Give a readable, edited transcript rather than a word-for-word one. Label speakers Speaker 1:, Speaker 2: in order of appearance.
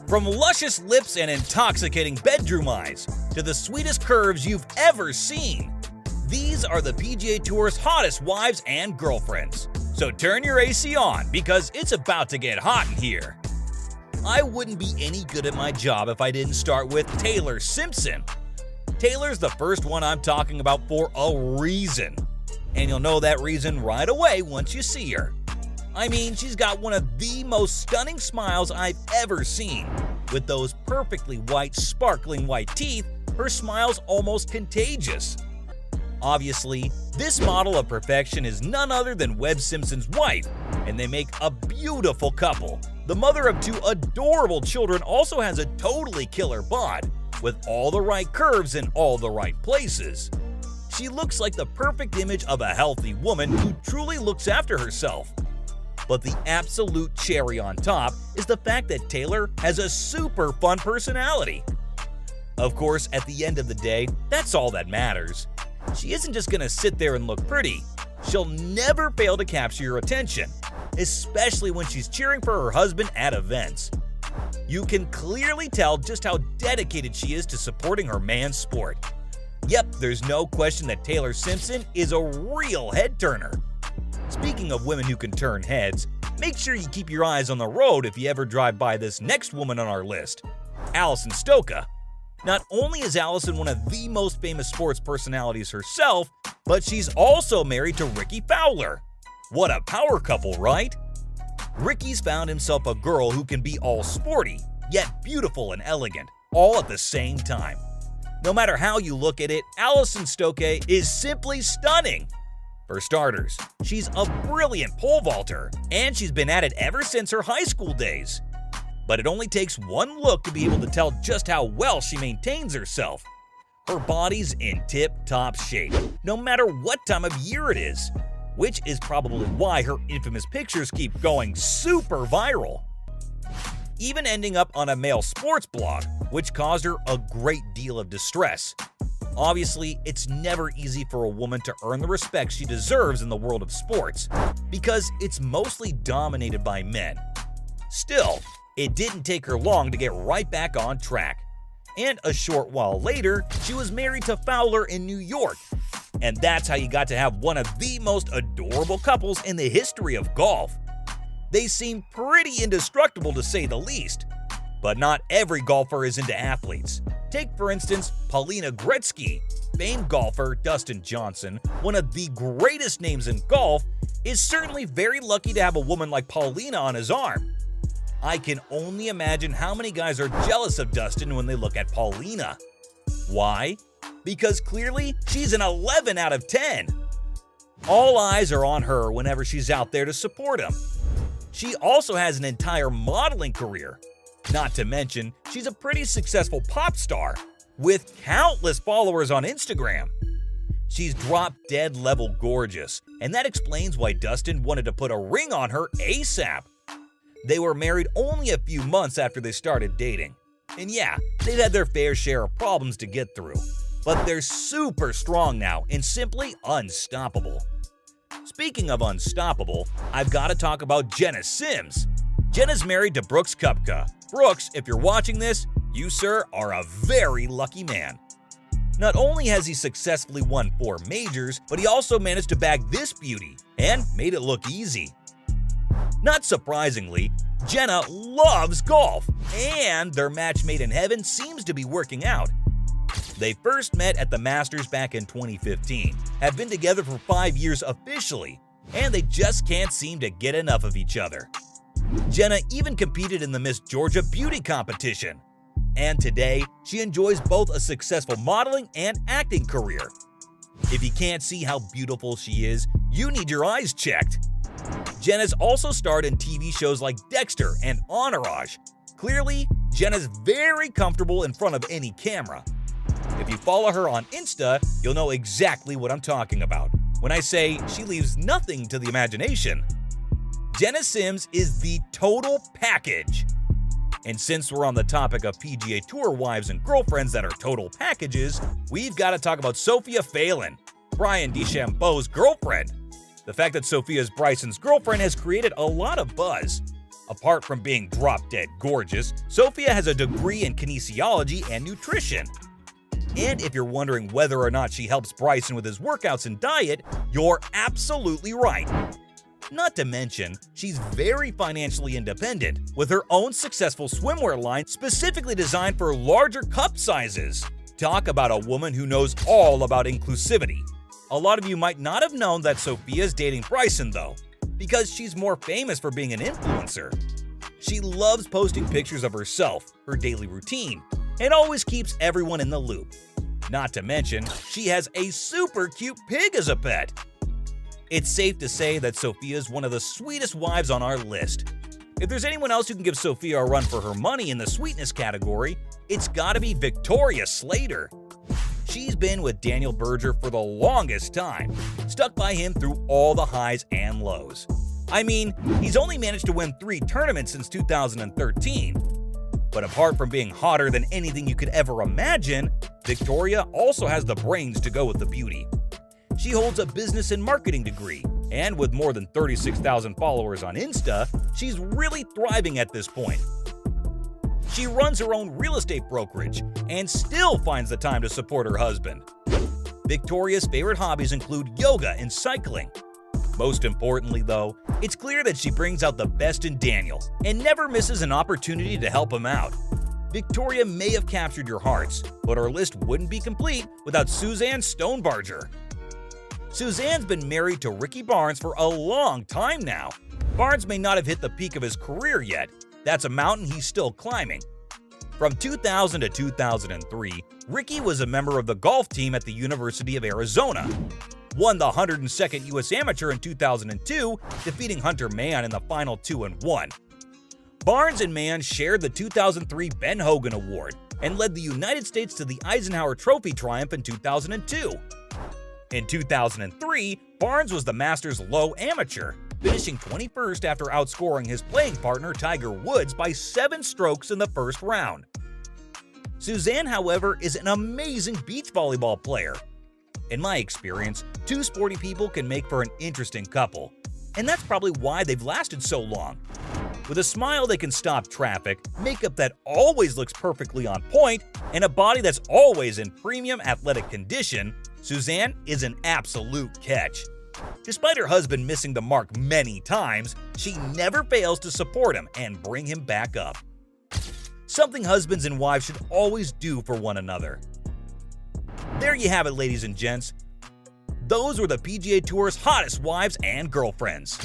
Speaker 1: From luscious lips and intoxicating bedroom eyes to the sweetest curves you've ever seen, these are the PGA Tour's hottest wives and girlfriends. So turn your AC on because it's about to get hot in here. I wouldn't be any good at my job if I didn't start with Taylor Simpson. Taylor's the first one I'm talking about for a reason. And you'll know that reason right away once you see her. I mean, she's got one of the most stunning smiles I've ever seen. With those perfectly white, sparkling white teeth, her smile's almost contagious. Obviously, this model of perfection is none other than Webb Simpson's wife, and they make a beautiful couple. The mother of two adorable children also has a totally killer bod, with all the right curves in all the right places. She looks like the perfect image of a healthy woman who truly looks after herself. But the absolute cherry on top is the fact that Taylor has a super fun personality. Of course, at the end of the day, that's all that matters. She isn't just gonna sit there and look pretty. She'll never fail to capture your attention, especially when she's cheering for her husband at events. You can clearly tell just how dedicated she is to supporting her man's sport. Yep, there's no question that Taylor Simpson is a real head-turner. Speaking of women who can turn heads, make sure you keep your eyes on the road if you ever drive by this next woman on our list, Alison Stoka. Not only is Alison one of the most famous sports personalities herself, but she's also married to Ricky Fowler. What a power couple, right? Ricky's found himself a girl who can be all sporty, yet beautiful and elegant, all at the same time. No matter how you look at it, Alison Stoka is simply stunning. For starters, she's a brilliant pole vaulter, and she's been at it ever since her high school days. But it only takes one look to be able to tell just how well she maintains herself. Her body's in tip-top shape, no matter what time of year it is, which is probably why her infamous pictures keep going super viral. Even ending up on a male sports blog, which caused her a great deal of distress. Obviously, it's never easy for a woman to earn the respect she deserves in the world of sports, because it's mostly dominated by men. Still, it didn't take her long to get right back on track. And a short while later, she was married to Fowler in New York. And that's how you got to have one of the most adorable couples in the history of golf. They seem pretty indestructible to say the least. But not every golfer is into athletes. Take, for instance, Paulina Gretzky. Famed golfer Dustin Johnson, one of the greatest names in golf, is certainly very lucky to have a woman like Paulina on his arm. I can only imagine how many guys are jealous of Dustin when they look at Paulina. Why? Because clearly she's an 11 out of 10. All eyes are on her whenever she's out there to support him. She also has an entire modeling career. Not to mention, she's a pretty successful pop star with countless followers on Instagram. She's drop-dead level gorgeous, and that explains why Dustin wanted to put a ring on her ASAP. They were married only a few months after they started dating. And yeah, they've had their fair share of problems to get through. But they're super strong now and simply unstoppable. Speaking of unstoppable, I've got to talk about Jenna Sims. Jenna's married to Brooks Koepka. Brooks, if you're watching this, you, sir, are a very lucky man. Not only has he successfully won 4 majors, but he also managed to bag this beauty and made it look easy. Not surprisingly, Jenna loves golf, and their match made in heaven seems to be working out. They first met at the Masters back in 2015, have been together for 5 years officially, and they just can't seem to get enough of each other. Jenna even competed in the Miss Georgia Beauty competition, and today she enjoys both a successful modeling and acting career. If you can't see how beautiful she is, you need your eyes checked. Jenna's also starred in TV shows like Dexter and Entourage. Clearly, Jenna's very comfortable in front of any camera. If you follow her on Insta, you'll know exactly what I'm talking about when I say she leaves nothing to the imagination. Jenna Sims is the total package. And since we're on the topic of PGA Tour wives and girlfriends that are total packages, we've got to talk about Sophia Phelan, Brian DeChambeau's girlfriend. The fact that Sophia's Bryson's girlfriend has created a lot of buzz. Apart from being drop-dead gorgeous, Sophia has a degree in kinesiology and nutrition. And if you're wondering whether or not she helps Bryson with his workouts and diet, you're absolutely right. Not to mention, she's very financially independent, with her own successful swimwear line specifically designed for larger cup sizes. Talk about a woman who knows all about inclusivity. A lot of you might not have known that Sophia's dating Bryson though, because she's more famous for being an influencer. She loves posting pictures of herself, her daily routine, and always keeps everyone in the loop. Not to mention, she has a super cute pig as a pet. It's safe to say that Sophia is one of the sweetest wives on our list. If there's anyone else who can give Sophia a run for her money in the sweetness category, it's gotta be Victoria Slater. She's been with Daniel Berger for the longest time, stuck by him through all the highs and lows. I mean, he's only managed to win 3 tournaments since 2013. But apart from being hotter than anything you could ever imagine, Victoria also has the brains to go with the beauty. She holds a business and marketing degree, and with more than 36,000 followers on Insta, she's really thriving at this point. She runs her own real estate brokerage and still finds the time to support her husband. Victoria's favorite hobbies include yoga and cycling. Most importantly, though, it's clear that she brings out the best in Daniel and never misses an opportunity to help him out. Victoria may have captured your hearts, but our list wouldn't be complete without Suzanne Stonebarger. Suzanne's been married to Ricky Barnes for a long time now. Barnes may not have hit the peak of his career yet. That's a mountain he's still climbing. From 2000 to 2003, Ricky was a member of the golf team at the University of Arizona. Won the 102nd U.S. Amateur in 2002, defeating Hunter Mahon in the final 2-1. Barnes and Mahon shared the 2003 Ben Hogan Award and led the United States to the Eisenhower Trophy triumph in 2002. In 2003, Barnes was the Masters Low Amateur, finishing 21st after outscoring his playing partner Tiger Woods by 7 strokes in the first round. Suzanne, however, is an amazing beach volleyball player. In my experience, 2 sporty people can make for an interesting couple, and that's probably why they've lasted so long. With a smile they can stop traffic, makeup that always looks perfectly on point, and a body that's always in premium athletic condition, Suzanne is an absolute catch. Despite her husband missing the mark many times, she never fails to support him and bring him back up. Something husbands and wives should always do for one another. There you have it, ladies and gents. Those were the PGA Tour's hottest wives and girlfriends.